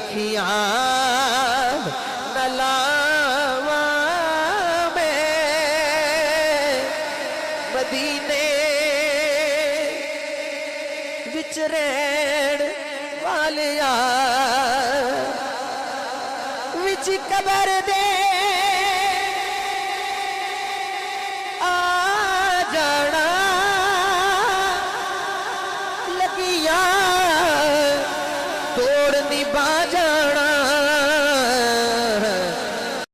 अखियां नलावा में मदीने विच रहण वालिया विच कबर दे आ जाना लगिया तोड़ निभा जाना